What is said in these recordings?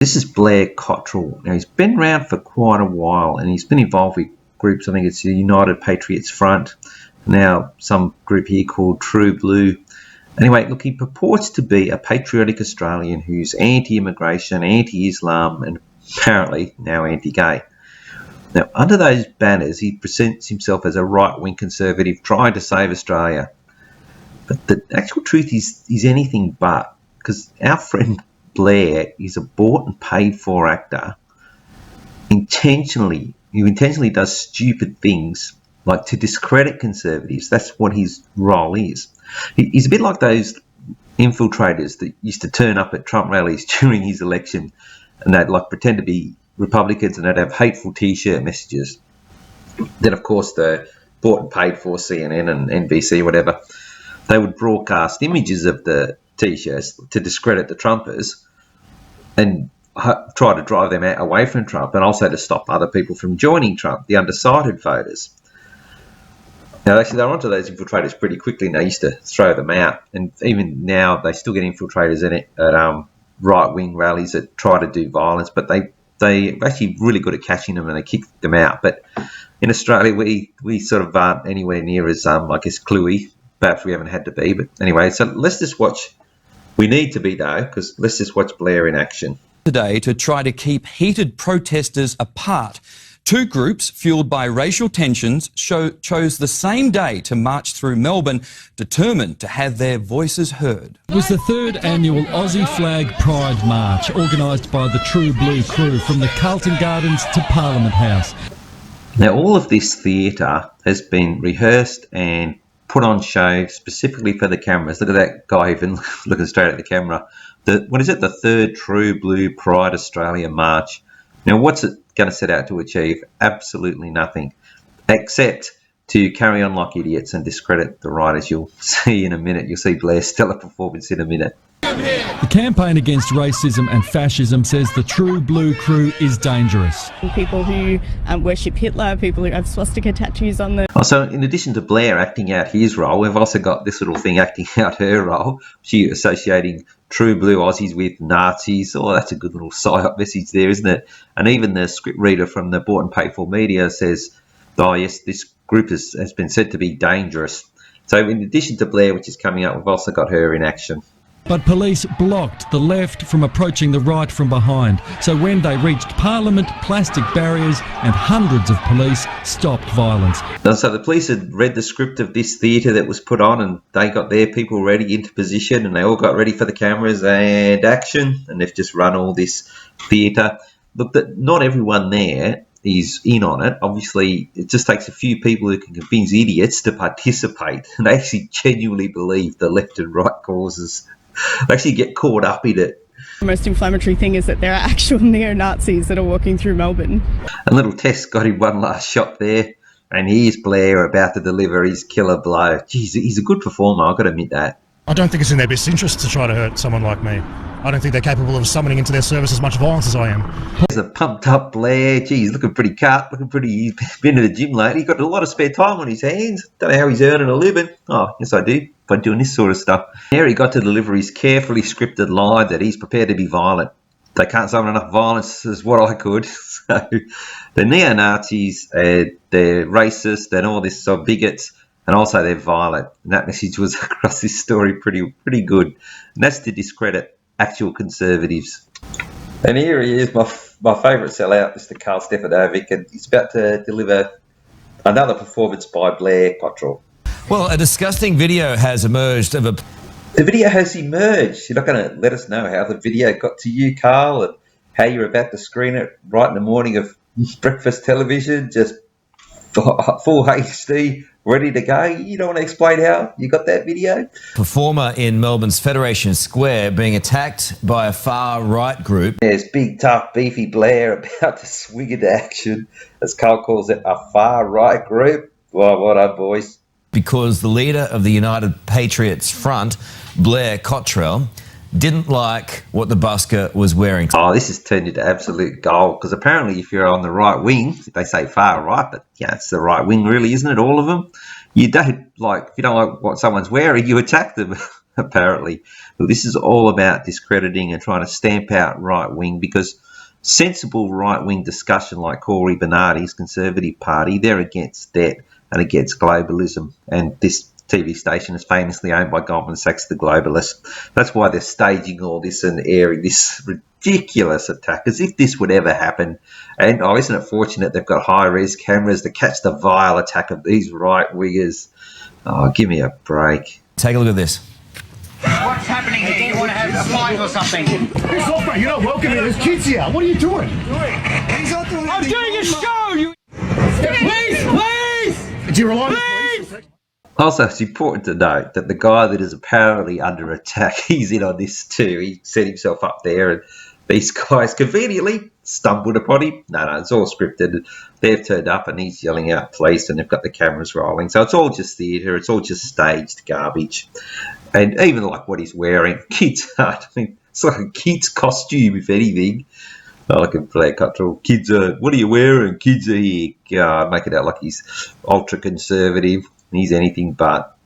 This is Blair Cottrell. Now, he's been around for quite a while, and he's been involved with groups. I think it's the United Patriots Front, now some group here called True Blue. Anyway, look, he purports to be a patriotic Australian who's anti-immigration, anti-Islam, and apparently now anti-gay. Now, under those banners, he presents himself as a right-wing conservative trying to save Australia. But the actual truth is anything but, because our friend Blair is a bought and paid for actor who intentionally does stupid things like to discredit conservatives. That's what his role is. He's a bit like those infiltrators that used to turn up at Trump rallies during his election, and they'd like pretend to be Republicans, and they'd have hateful T-shirt messages. Then, of course, the bought and paid for CNN and NBC, whatever, they would broadcast images of the T-shirts to discredit the Trumpers and try to drive them away from Trump, and also to stop other people from joining Trump, the undecided voters. Now, actually, they're onto those infiltrators pretty quickly, and they used to throw them out. And even now, they still get infiltrators in it at right-wing rallies that try to do violence, but they're actually really good at catching them, and they kick them out. But in Australia, we sort of aren't anywhere near as, I guess, cluey. Perhaps we haven't had to be. But anyway, so let's just watch. We need to be, though, because let's just watch Blair in action. Today to try to keep heated protesters apart. Two groups, fuelled by racial tensions, chose the same day to march through Melbourne, determined to have their voices heard. It was the third annual Aussie Flag Pride March, organised by the True Blue crew from the Carlton Gardens to Parliament House. Now, all of this theatre has been rehearsed and put on show specifically for the cameras. Look at that guy even looking straight at the camera. What is it? The third True Blue Pride Australia March. Now, what's it going to set out to achieve? Absolutely nothing, except to carry on like idiots and discredit the right, as you'll see in a minute. You'll see Blair's stellar performance in a minute. The campaign against racism and fascism says the True Blue crew is dangerous. People who worship Hitler, people who have swastika tattoos on them. So in addition to Blair acting out his role, we've also got this little thing acting out her role. She associating True Blue Aussies with Nazis. Oh, that's a good little psyop message there, isn't it? And even the script reader from the bought and paid for media says, oh yes, this group has been said to be dangerous. So in addition to Blair, which is coming up, we've also got her in action. But police blocked the left from approaching the right from behind. So when they reached Parliament, plastic barriers and hundreds of police stopped violence. So the police had read the script of this theatre that was put on, and they got their people ready into position, and they all got ready for the cameras and action, and they've just run all this theatre. Look, not everyone there is in on it. Obviously, it just takes a few people who can convince idiots to participate, and they actually genuinely believe the left and right causes. They actually get caught up in it. The most inflammatory thing is that there are actual neo-Nazis that are walking through Melbourne. And little Tess got him one last shot there, and here's Blair about to deliver his killer blow. Jeez, he's a good performer, I've got to admit that. I don't think it's in their best interest to try to hurt someone like me. I don't think they're capable of summoning into their service as much violence as I am. There's a pumped up Blair. Geez, looking pretty cut, he's been to the gym lately. He's got a lot of spare time on his hands. Don't know how he's earning a living. Oh, yes I do, by doing this sort of stuff. There he got to deliver his carefully scripted line that he's prepared to be violent. They can't summon enough violence as what I could. So the neo-Nazis, they're racist and all this sort of bigots, and also they're violent. And that message was across this story pretty good. And that's to discredit actual conservatives. And here he is, my favourite sellout, Mr. Carl Stefanovic, and he's about to deliver another performance by Blair Cottrell. Well, a disgusting video has emerged of a... The video has emerged. You're not going to let us know how the video got to you, Carl, and how you're about to screen it right in the morning of breakfast television, just full HD, ready to go. You don't want to explain how you got that video? Performer in Melbourne's Federation Square being attacked by a far-right group. There's big, tough, beefy Blair about to swing into action, as Carl calls it, a far-right group. Well, what up, boys? Because the leader of the United Patriots Front, Blair Cottrell, didn't like what the busker was wearing. Oh, this has turned into absolute gold, because apparently if you're on the right wing, they say far right, but yeah, it's the right wing really, isn't it, all of them? You don't like, if you don't like what someone's wearing, you attack them. apparently. But this is all about discrediting and trying to stamp out right-wing, because sensible right-wing discussion like Corey Bernardi's Conservative Party, they're against debt and against globalism. And this TV station is famously owned by Goldman Sachs, the globalists. That's why they're staging all this and airing this ridiculous attack, as if this would ever happen. And isn't it fortunate they've got high-res cameras to catch the vile attack of these right-wingers? Oh, give me a break. Take a look at this. What's happening here? You want to have a fight or something? Piss off, mate. You're not welcome here. There's kids here. What are you doing? I'm doing a show! You... Please! Do you rely on the police? Also, it's important to note that the guy that is apparently under attack, he's in on this too. He set himself up there, and these guys conveniently stumbled upon him. No, it's all scripted. They've turned up and he's yelling out police, and they've got the cameras rolling. So it's all just theatre. It's all just staged garbage. And even like what he's wearing, kids aren't. I mean, it's like a kid's costume, if anything. Like a Blair Cottrell, kids are, what are you wearing? Kids are here. God, make it out like he's ultra-conservative. He's anything but.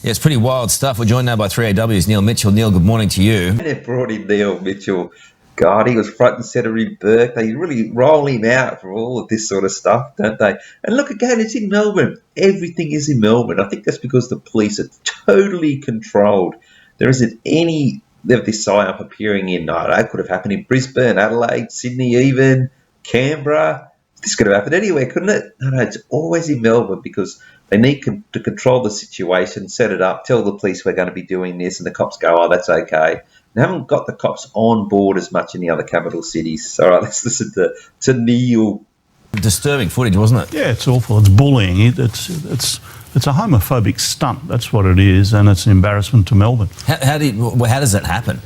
Yeah, it's pretty wild stuff. We're joined now by 3AW's Neil Mitchell. Neil, good morning to you. They brought in Neil Mitchell. God, he was front and centre in Burke. They really roll him out for all of this sort of stuff, don't they? And look, again, it's in Melbourne. Everything is in Melbourne. I think that's because the police are totally controlled. There isn't any of this psyop appearing in, it could have happened in Brisbane, Adelaide, Sydney even, Canberra. This could have happened anywhere, couldn't it? No, it's always in Melbourne because they need to control the situation, set it up, tell the police we're going to be doing this, and the cops go, oh, that's okay. They haven't got the cops on board as much in the other capital cities. All right, let's listen to Neil. Disturbing footage, wasn't it? Yeah, it's awful. It's bullying. It's a homophobic stunt. That's what it is, and it's an embarrassment to Melbourne. How does that happen?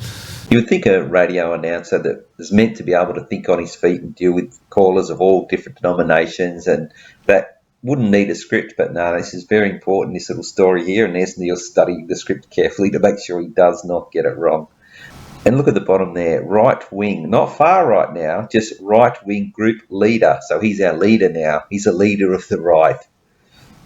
You would think a radio announcer that is meant to be able to think on his feet and deal with callers of all different denominations, and that wouldn't need a script, but no, this is very important, this little story here, and there's Neil studying the script carefully to make sure he does not get it wrong. And look at the bottom there, right wing, not far right now, just right wing group leader. So he's our leader now. He's a leader of the right.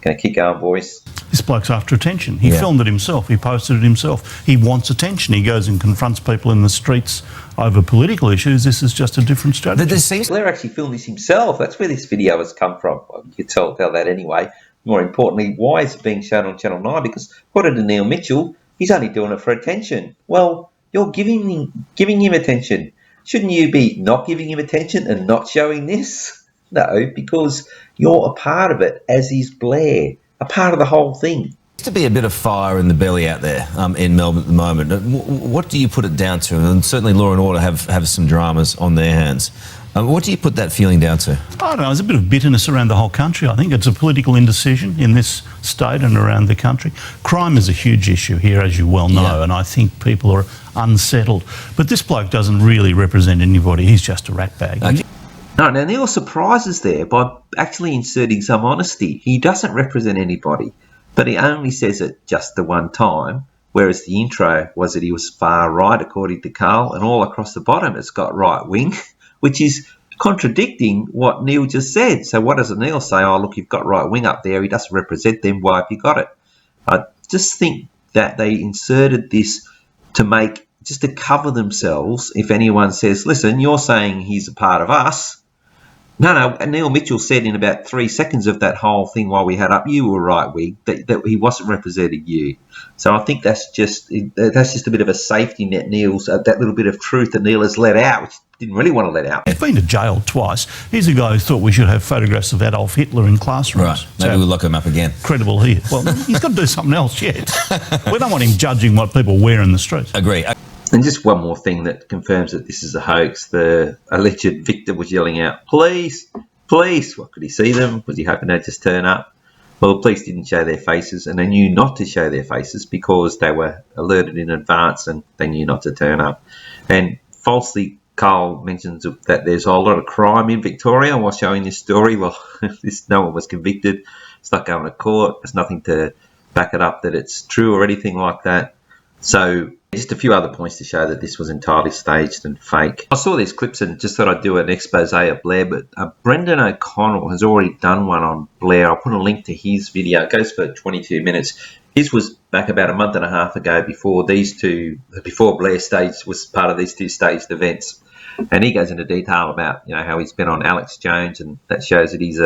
Going to keep going, boys. This bloke's after attention. He filmed it himself. He posted it himself. He wants attention. He goes and confronts people in the streets over political issues. This is just a different strategy. Blair actually filmed this himself. That's where this video has come from. Well, you can tell that anyway. More importantly, why is it being shown on Channel 9? Because according to Neil Mitchell, he's only doing it for attention. Well, you're giving him attention. Shouldn't you be not giving him attention and not showing this? No, because you're a part of it, as is Blair, a part of the whole thing. To be a bit of fire in the belly out there in Melbourne at the moment. What do you put it down to? And certainly Law and Order have some dramas on their hands. What do you put that feeling down to? I don't know. There's a bit of bitterness around the whole country. I think it's a political indecision in this state and around the country. Crime is a huge issue here, as you well know, and I think people are unsettled. But this bloke doesn't really represent anybody. He's just a ratbag. Okay. No, now Neil surprises there by actually inserting some honesty. He doesn't represent anybody, but he only says it just the one time, whereas the intro was that he was far right, according to Carl, and all across the bottom it's got right wing, which is contradicting what Neil just said. So what does Neil say? Oh, look, you've got right wing up there. He doesn't represent them. Why have you got it? I just think that they inserted this just to cover themselves. If anyone says, listen, you're saying he's a part of us. No, Neil Mitchell said in about 3 seconds of that whole thing while we had up, you were right wing, that he wasn't representing you. So I think that's just a bit of a safety net, Neil's, that little bit of truth that Neil has let out, which didn't really want to let out. He's been to jail twice. He's a guy who thought we should have photographs of Adolf Hitler in classrooms. Right, maybe we'll lock him up again. Credible here. Well, he's got to do something else yet. We don't want him judging what people wear in the streets. Agree. And just one more thing that confirms that this is a hoax. The alleged victim was yelling out, police, police. What, could he see them? Was he hoping they'd just turn up? Well, the police didn't show their faces, and they knew not to show their faces because they were alerted in advance and they knew not to turn up. And falsely, Carl mentions that there's a lot of crime in Victoria while showing this story. Well, no one was convicted. It's not going to court. There's nothing to back it up that it's true or anything like that. So just a few other points to show that this was entirely staged and fake. I saw these clips and just thought I'd do an expose of Blair, but Brendon O'Connel has already done one on Blair. I'll put a link to his video. It goes for 22 minutes. His was back about a month and a half ago before Blair was part of these two staged events. And he goes into detail about how he's been on Alex Jones, and that shows that he's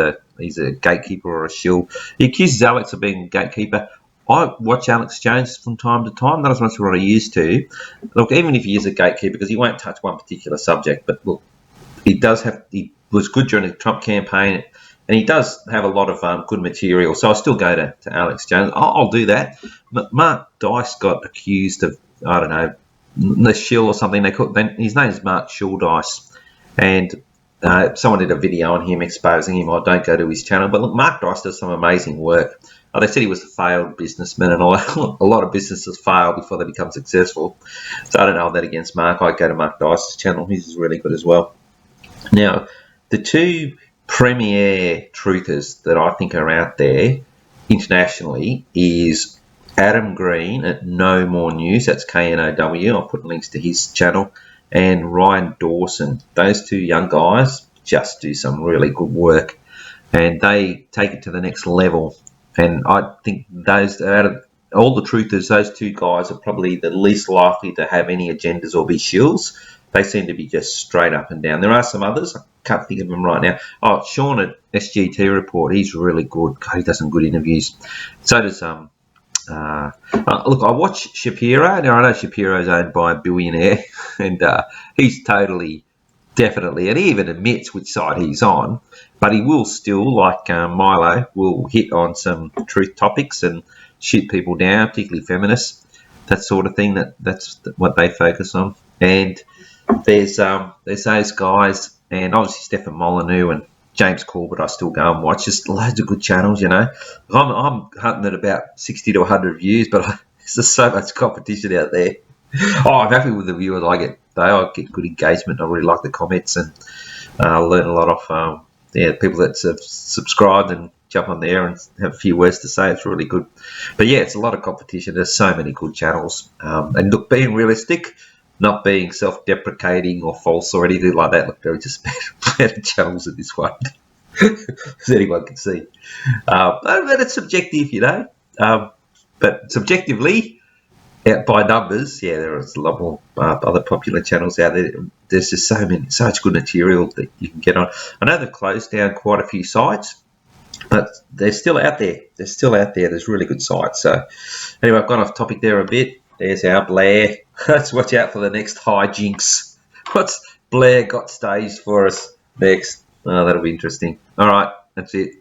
a gatekeeper or a shill. He accuses Alex of being a gatekeeper. I watch Alex Jones from time to time, not as much as what I used to. Look, even if he is a gatekeeper, because he won't touch one particular subject, but look, he was good during the Trump campaign, and he does have a lot of good material. So I still go to Alex Jones. I'll do that. But Mark Dice got accused of, I don't know, the shill or something. His name is Mark Dice, and someone did a video on him exposing him. I don't go to his channel, but look, Mark Dice does some amazing work. They said he was a failed businessman, and a lot of businesses fail before they become successful. So I don't hold that against Mark. I go to Mark Dice's channel. He's really good as well. Now, the two premier truthers that I think are out there internationally is Adam Green at No More News, that's KNOW, I'll put links to his channel, and Ryan Dawson. Those two young guys just do some really good work, and they take it to the next level. And I think those, out of all the truthers, those two guys are probably the least likely to have any agendas or be shills. They seem to be just straight up and down. There are some others, I can't think of them right now. Oh, Sean at SGT Report, he's really good. God, he does some good interviews. So does look, I watch Shapiro. Now, I know Shapiro's owned by a billionaire, and he's definitely, and he even admits which side he's on, but he will still, like Milo, will hit on some truth topics and shoot people down, particularly feminists, that sort of thing. That's what they focus on. And there's those guys, and obviously Stefan Molyneux and James Corbett I still go and watch. Just loads of good channels, I'm hunting at about 60 to 100 views, but there's just so much competition out there. I'm happy with the viewers I get. I get good engagement. I really like the comments, and I learn a lot off people that have subscribed and jump on there and have a few words to say. It's really good. But yeah, it's a lot of competition. There's so many good channels. And look, being realistic, not being self-deprecating or false or anything like that. Look, there are just better channels than this one, as anyone can see. But it's subjective, but subjectively, by numbers, there is a lot more other popular channels out there. There's just so much good material that you can get on. I know they've closed down quite a few sites, but they're still out there. There's really good sites. So anyway, I've gone off topic there a bit. There's our Blair. Let's watch out for the next hi-jinks. What's Blair got staged for us next? Oh, that'll be interesting. All right, that's it.